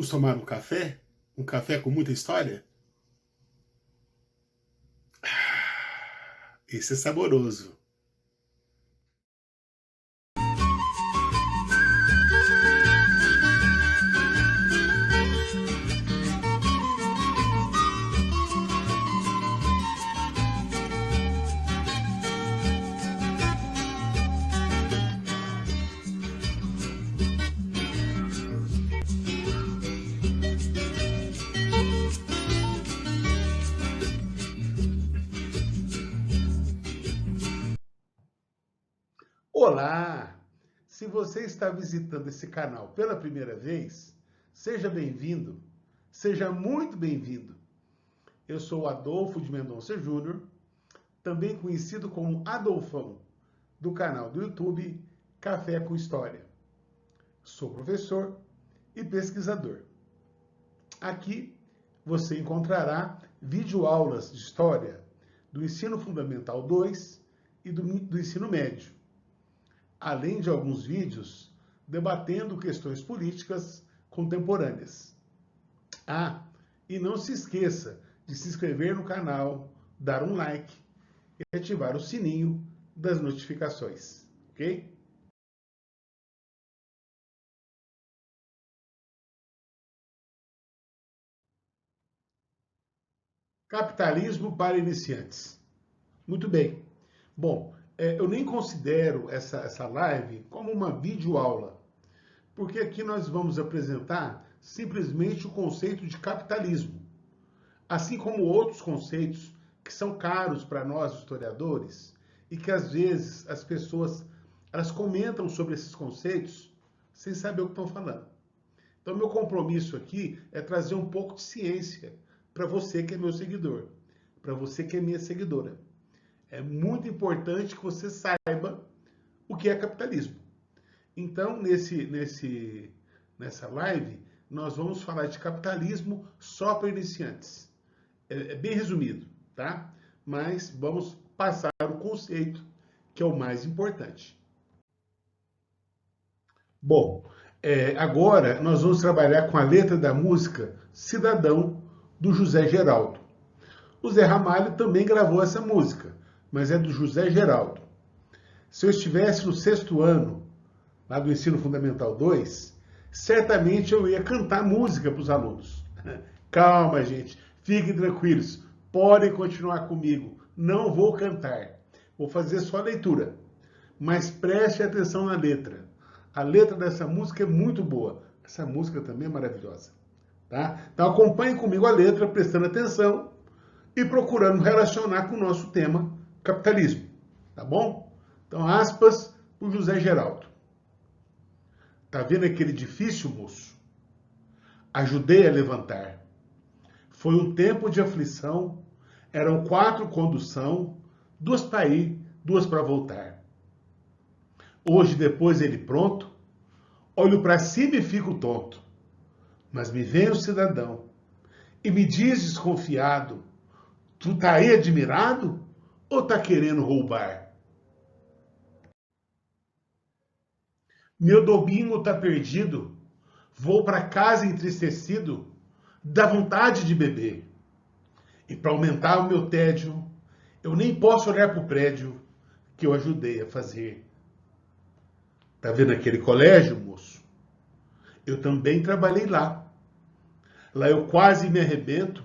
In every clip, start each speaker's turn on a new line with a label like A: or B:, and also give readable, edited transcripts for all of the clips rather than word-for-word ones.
A: Vamos tomar um café? Um café com muita história? Esse é saboroso. Olá! Se você está visitando esse canal pela primeira vez, seja bem-vindo, seja muito bem-vindo. Eu sou Adolfo de Mendonça Júnior, também conhecido como Adolfão, do canal do YouTube Café com História. Sou professor e pesquisador. Aqui você encontrará videoaulas de História do Ensino Fundamental 2 e do Ensino Médio, além de alguns vídeos debatendo questões políticas contemporâneas. E não se esqueça de se inscrever no canal, dar um like e ativar o sininho das notificações, ok? Capitalismo para iniciantes. Muito bem. Bom, eu nem considero essa live como uma videoaula, porque aqui nós vamos apresentar simplesmente o conceito de capitalismo, assim como outros conceitos que são caros para nós historiadores e que às vezes as pessoas elas comentam sobre esses conceitos sem saber o que estão falando. Então, meu compromisso aqui é trazer um pouco de ciência para você que é meu seguidor, para você que é minha seguidora. É muito importante que você saiba o que é capitalismo. Então, nessa live, nós vamos falar de capitalismo só para iniciantes. É bem resumido, tá? Mas vamos passar o conceito, que é o mais importante. Bom, agora nós vamos trabalhar com a letra da música Cidadão, do José Geraldo. O Zé Ramalho também gravou essa música, mas é do José Geraldo. Se eu estivesse no 6º ano, lá do Ensino Fundamental 2, certamente eu ia cantar música para os alunos. Calma, gente, fiquem tranquilos, podem continuar comigo, não vou cantar, vou fazer só a leitura, mas preste atenção na letra. A letra dessa música é muito boa, essa música também é maravilhosa. Tá? Então acompanhe comigo a letra, prestando atenção e procurando relacionar com o nosso tema, capitalismo. Tá bom? Então, aspas por José Geraldo. Tá vendo aquele edifício, moço? Ajudei a levantar. Foi um tempo de aflição, eram 4 condução, 2 para ir, 2 para voltar. Hoje, depois ele pronto, olho para cima e fico tonto. Mas me vem o cidadão e me diz desconfiado, tu tá aí admirado ou tá querendo roubar? Meu domingo tá perdido, vou para casa entristecido, dá vontade de beber. E para aumentar o meu tédio, eu nem posso olhar pro prédio que eu ajudei a fazer. Tá vendo aquele colégio, moço? Eu também trabalhei lá. Lá eu quase me arrebento,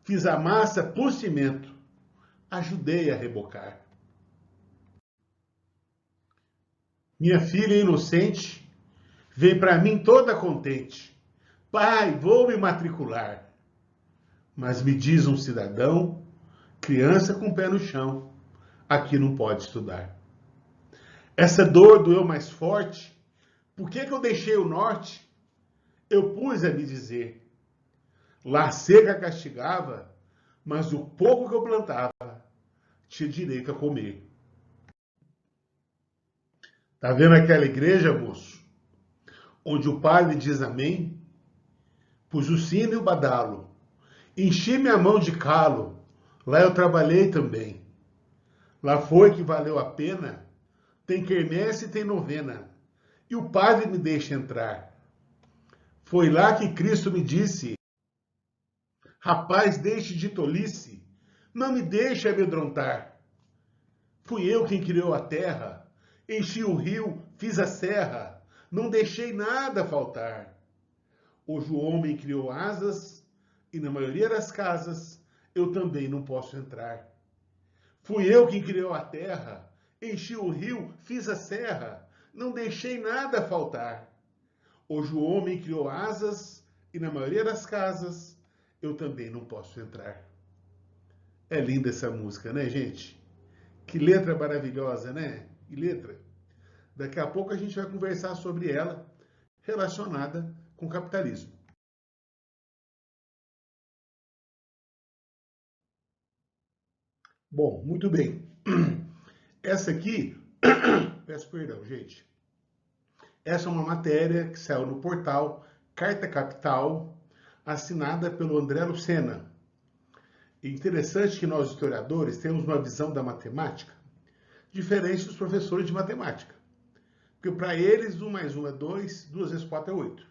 A: fiz a massa por cimento, ajudei a rebocar. Minha filha inocente veio para mim toda contente. Pai, vou me matricular. Mas me diz um cidadão, criança com o pé no chão, aqui não pode estudar. Essa dor doeu mais forte. Por que eu deixei o norte? Eu pus a me dizer. Lá seca castigava, mas o pouco que eu plantava tinha direito a comer. Tá vendo aquela igreja, moço? Onde o padre diz amém? Pus o sino e o badalo. Enchi minha mão de calo. Lá eu trabalhei também. Lá foi que valeu a pena. Tem quermesse e tem novena. E o padre me deixa entrar. Foi lá que Cristo me disse: rapaz, deixe de tolice, não me deixe amedrontar. Fui eu quem criou a terra, enchi o rio, fiz a serra, não deixei nada faltar. Hoje o homem criou asas, e na maioria das casas eu também não posso entrar. Fui eu quem criou a terra, enchi o rio, fiz a serra, não deixei nada faltar. Hoje o homem criou asas, e na maioria das casas eu também não posso entrar. É linda essa música, né, gente? Que letra maravilhosa, né? Que letra. Daqui a pouco a gente vai conversar sobre ela, relacionada com o capitalismo. Bom, muito bem. Essa aqui, peço perdão, gente. Essa é uma matéria que saiu no portal Carta Capital, assinada pelo André Lucena. É interessante que nós, historiadores, temos uma visão da matemática diferente dos professores de matemática. Porque para eles, 1 mais 1 é 2, 2 vezes 4 é 8.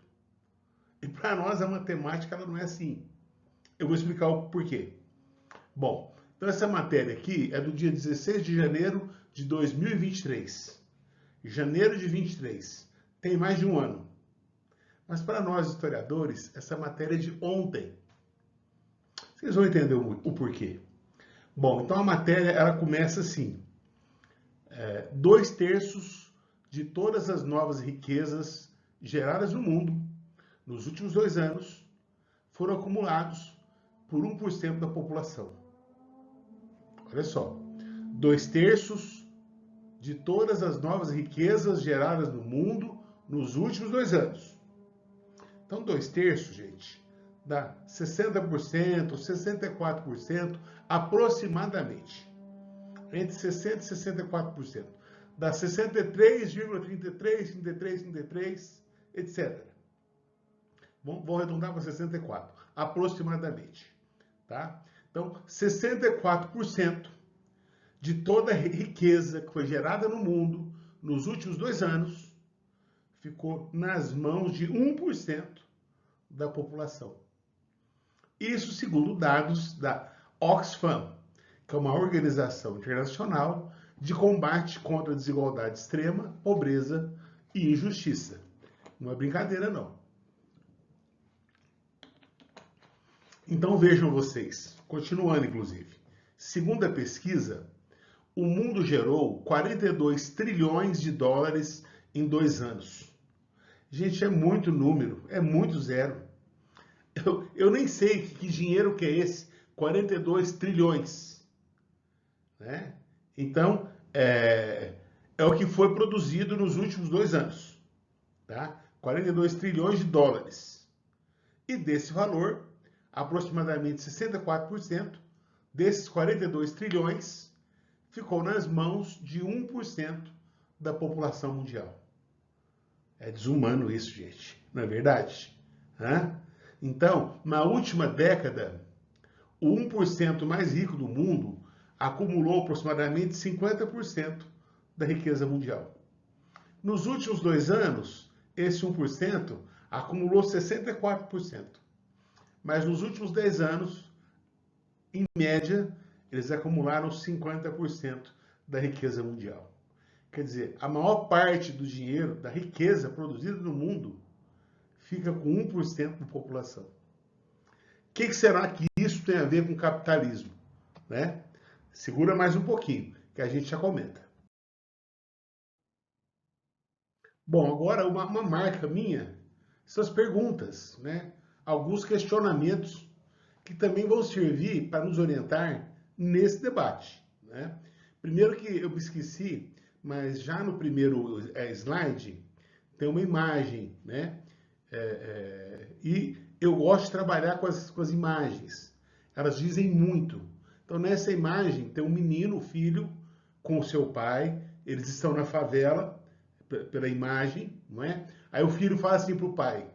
A: E para nós, a matemática ela não é assim. Eu vou explicar o porquê. Bom, então essa matéria aqui é do dia 16 de janeiro de 2023. Janeiro de 23. Tem mais de um ano. Mas para nós, historiadores, essa matéria é de ontem. Vocês vão entender o porquê. Bom, então a matéria ela começa assim. 2/3 de todas as novas riquezas geradas no mundo nos últimos 2 anos foram acumulados por 1% da população. Olha só, 2/3 de todas as novas riquezas geradas no mundo nos últimos 2 anos. Então, 2/3, gente, dá 60%, 64%, aproximadamente. Entre 60% e 64%. Dá 63,33, 33, 33, etc. Vou arredondar para 64, aproximadamente. Tá? Então, 64% de toda a riqueza que foi gerada no mundo nos últimos 2 anos ficou nas mãos de 1% da população. Isso segundo dados da Oxfam, que é uma organização internacional de combate contra a desigualdade extrema, pobreza e injustiça. Não é brincadeira, não. Então vejam vocês, continuando inclusive. Segundo a pesquisa, o mundo gerou 42 trilhões de dólares em 2 anos. Gente, é muito número, é muito zero. Eu nem sei que dinheiro que é esse, 42 trilhões. Né? Então, é o que foi produzido nos últimos 2 anos. Tá? 42 trilhões de dólares. E desse valor, aproximadamente 64% desses 42 trilhões ficou nas mãos de 1% da população mundial. É desumano isso, gente. Não é verdade? Hã? Então, na última década, o 1% mais rico do mundo acumulou aproximadamente 50% da riqueza mundial. Nos últimos 2 anos, esse 1% acumulou 64%. Mas nos últimos 10 anos, em média, eles acumularam 50% da riqueza mundial. Quer dizer, a maior parte do dinheiro, da riqueza produzida no mundo, fica com 1% da população. O que será que isso tem a ver com capitalismo? Né? Segura mais um pouquinho, que a gente já comenta. Bom, agora uma marca minha, essas perguntas, né? Alguns questionamentos que também vão servir para nos orientar nesse debate. Né? Primeiro que eu me esqueci, mas já no primeiro slide tem uma imagem, né? E eu gosto de trabalhar com as imagens. Elas dizem muito. Então, nessa imagem, tem um menino, um filho, com o seu pai. Eles estão na favela, pela imagem, não é? Aí o filho fala assim para o pai: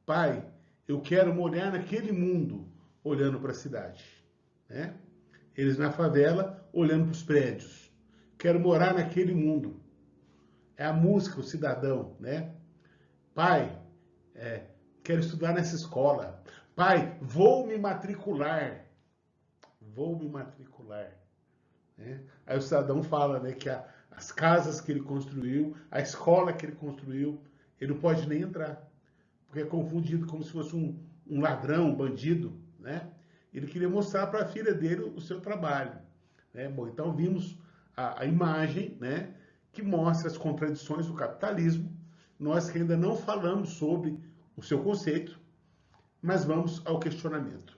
A: pai, eu quero morar naquele mundo, olhando para a cidade. Né? Eles na favela, olhando para os prédios. Quero morar naquele mundo. É a música, o cidadão, né? Pai, quero estudar nessa escola. Pai, vou me matricular. Vou me matricular. Né? Aí o cidadão fala, né, que as casas que ele construiu, a escola que ele construiu, ele não pode nem entrar, porque é confundido como se fosse um ladrão, um bandido, né? Ele queria mostrar para a filha dele o seu trabalho, né? Bom, então vimos a imagem, né, que mostra as contradições do capitalismo. Nós que ainda não falamos sobre o seu conceito, mas vamos ao questionamento.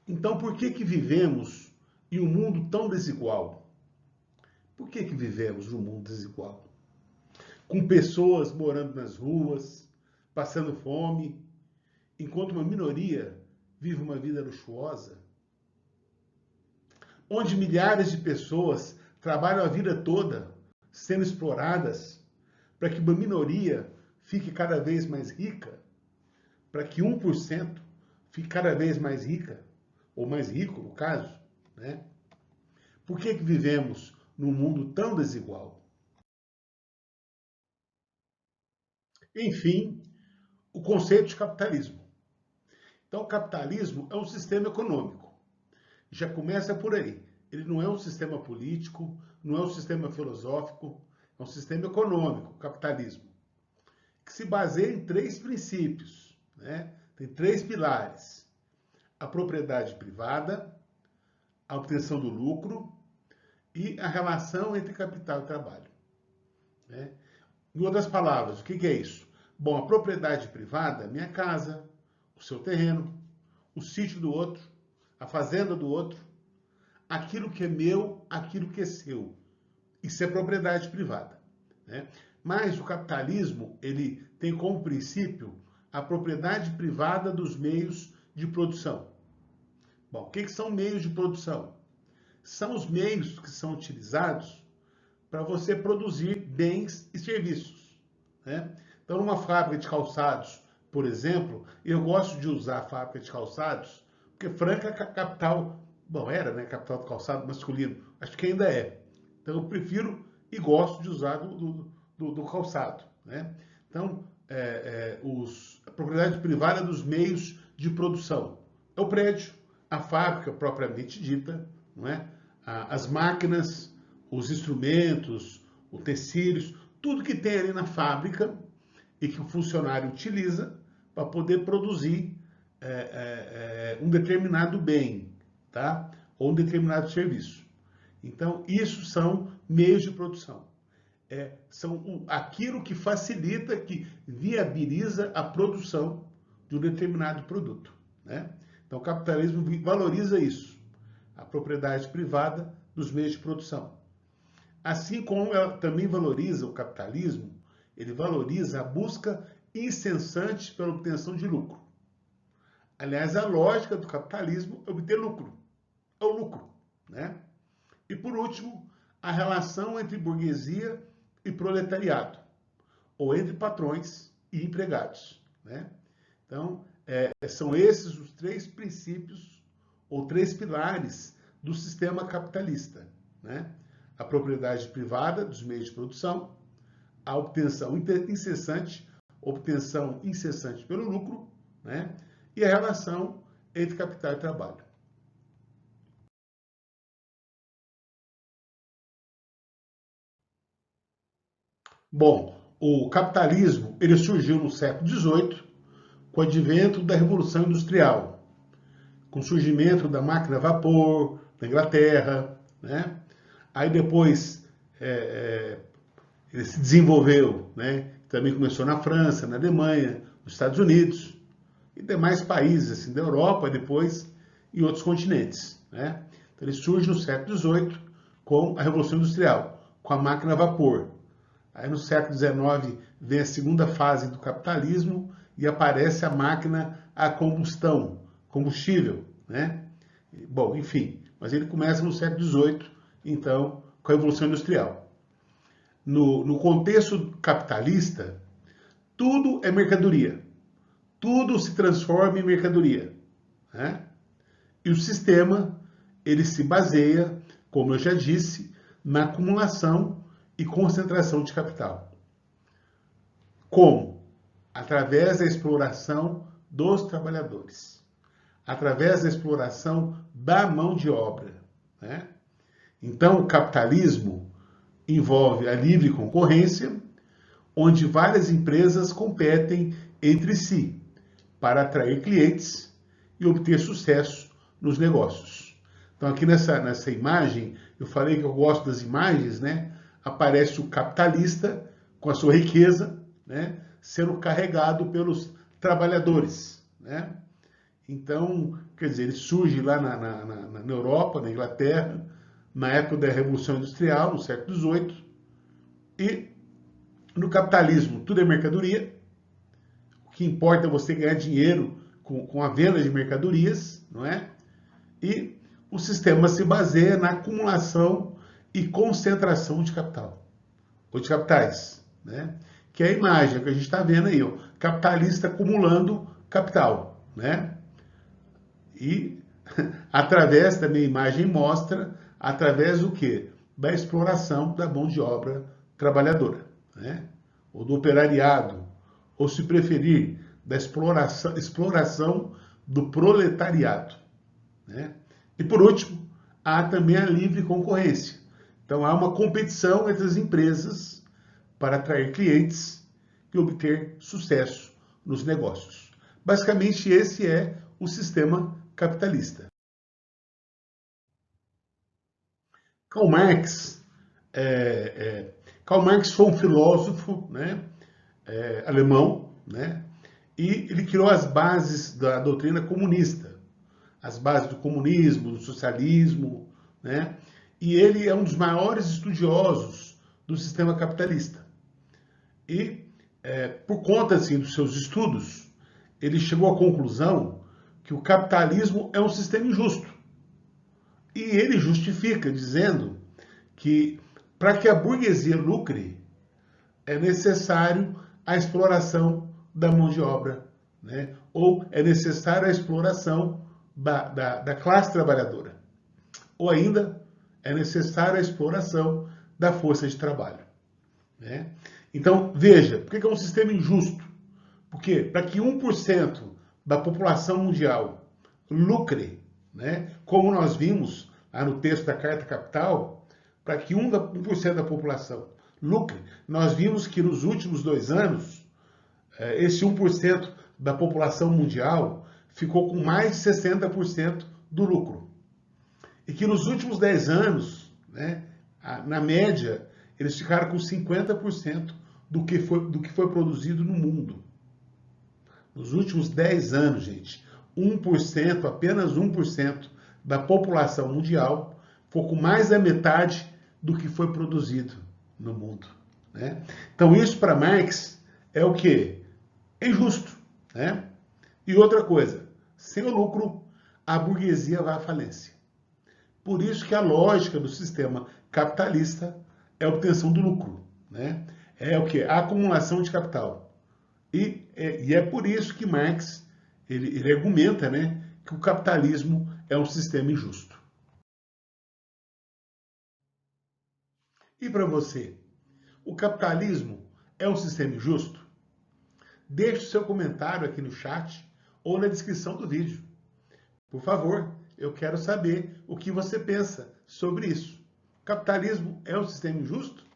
A: Então, por que vivemos em um mundo tão desigual? Por que vivemos num mundo desigual? Com pessoas morando nas ruas, passando fome, enquanto uma minoria vive uma vida luxuosa? Onde milhares de pessoas trabalham a vida toda sendo exploradas para que uma minoria fique cada vez mais rica, para que 1% fique cada vez mais rica, ou mais rico, no caso, né? Por que vivemos num mundo tão desigual? Enfim, o conceito de capitalismo. Então, o capitalismo é um sistema econômico. Já começa por aí. Ele não é um sistema político, não é um sistema filosófico, é um sistema econômico, o capitalismo, que se baseia em 3 princípios, né? Tem 3 pilares: a propriedade privada, a obtenção do lucro e a relação entre capital e trabalho, né? Em outras palavras, o que é isso? Bom, a propriedade privada é minha casa, o seu terreno, o sítio do outro, a fazenda do outro, aquilo que é meu, aquilo que é seu. Isso é propriedade privada, né? Mas o capitalismo, ele tem como princípio a propriedade privada dos meios de produção. Bom, o que são meios de produção? São os meios que são utilizados para você produzir bens e serviços, né? Então, numa fábrica de calçados, por exemplo, eu gosto de usar a fábrica de calçados, porque Franca é a capital, bom, era, né, capital do calçado masculino, acho que ainda é. Então, eu prefiro e gosto de usar do calçado, né? Então, a propriedade privada dos meios de produção é o prédio, a fábrica propriamente dita, não é? As máquinas, os instrumentos, utensílios, tudo que tem ali na fábrica e que o funcionário utiliza para poder produzir um determinado bem, tá? Ou um determinado serviço. Então, isso são meios de produção. São aquilo que facilita, que viabiliza a produção de um determinado produto, né? Então, o capitalismo valoriza isso, a propriedade privada dos meios de produção. Assim como ela também valoriza o capitalismo, ele valoriza a busca incessante pela obtenção de lucro. Aliás, a lógica do capitalismo é obter lucro. É o lucro, né? E por último, a relação entre burguesia e proletariado, ou entre patrões e empregados, né? Então, são esses os 3 princípios ou 3 pilares do sistema capitalista, né? A propriedade privada dos meios de produção, a obtenção incessante pelo lucro, né? E a relação entre capital e trabalho. Bom, o capitalismo ele surgiu no século XVIII com o advento da Revolução Industrial, com o surgimento da máquina a vapor na Inglaterra, né? Aí depois ele se desenvolveu, né? Também começou na França, na Alemanha, nos Estados Unidos e demais países assim, da Europa, depois em outros continentes, né? Então ele surge no século XVIII com a Revolução Industrial, com a máquina a vapor. Aí no século XIX vem a segunda fase do capitalismo e aparece a máquina a combustão, combustível, né? Bom, enfim, mas ele começa no século XVIII, então, com a Revolução Industrial. No contexto capitalista, tudo é mercadoria. Tudo se transforma em mercadoria, né? E o sistema, ele se baseia, como eu já disse, na acumulação e concentração de capital. Como? através da exploração dos trabalhadores, através da exploração da mão de obra, né? Então, o capitalismo envolve a livre concorrência, onde várias empresas competem entre si para atrair clientes e obter sucesso nos negócios. Então, aqui nessa imagem, eu falei que eu gosto das imagens, né? Aparece o capitalista com a sua riqueza, né? Sendo carregado pelos trabalhadores, né? Então, quer dizer, ele surge lá na Europa, na Inglaterra, na época da Revolução Industrial, no século XVIII, e no capitalismo tudo é mercadoria, o que importa é você ganhar dinheiro com a venda de mercadorias, não é? E o sistema se baseia na acumulação e concentração de capital, ou de capitais, né? Que é a imagem que a gente está vendo aí, ó, capitalista acumulando capital, né? E através da minha imagem mostra, através do quê? Da exploração da mão de obra trabalhadora, né? Ou do operariado, ou se preferir, da exploração do proletariado, né? E por último, há também a livre concorrência. Então há uma competição entre as empresas para atrair clientes e obter sucesso nos negócios. Basicamente esse é o sistema capitalista. Karl Marx, Karl Marx foi um filósofo, né, alemão, né, e ele criou as bases da doutrina comunista, as bases do comunismo, do socialismo, né, e ele é um dos maiores estudiosos do sistema capitalista. E, por conta assim, dos seus estudos, ele chegou à conclusão que o capitalismo é um sistema injusto. E ele justifica dizendo que para que a burguesia lucre, é necessário a exploração da mão de obra, né? Ou é necessária a exploração da classe trabalhadora. Ou ainda é necessária a exploração da força de trabalho, né? Então, veja, por que é um sistema injusto? Porque para que 1% da população mundial lucre, né, como nós vimos lá no texto da Carta Capital, para que 1% da população lucre, nós vimos que nos últimos 2 anos, esse 1% da população mundial ficou com mais de 60% do lucro. E que nos últimos 10 anos, né, na média, eles ficaram com 50% do que foi produzido no mundo. Nos últimos 10 anos, gente, 1%, apenas 1% da população mundial ficou com mais da metade do que foi produzido no mundo, né? Então isso para Marx é o quê? É injusto, né? E outra coisa, sem o lucro, a burguesia vai à falência. Por isso que a lógica do sistema capitalista é a obtenção do lucro, né? É o quê? A acumulação de capital. E é por isso que Marx ele argumenta, né, que o capitalismo é um sistema injusto. E para você, o capitalismo é um sistema injusto? Deixe o seu comentário aqui no chat ou na descrição do vídeo. Por favor, eu quero saber o que você pensa sobre isso. O capitalismo é um sistema injusto?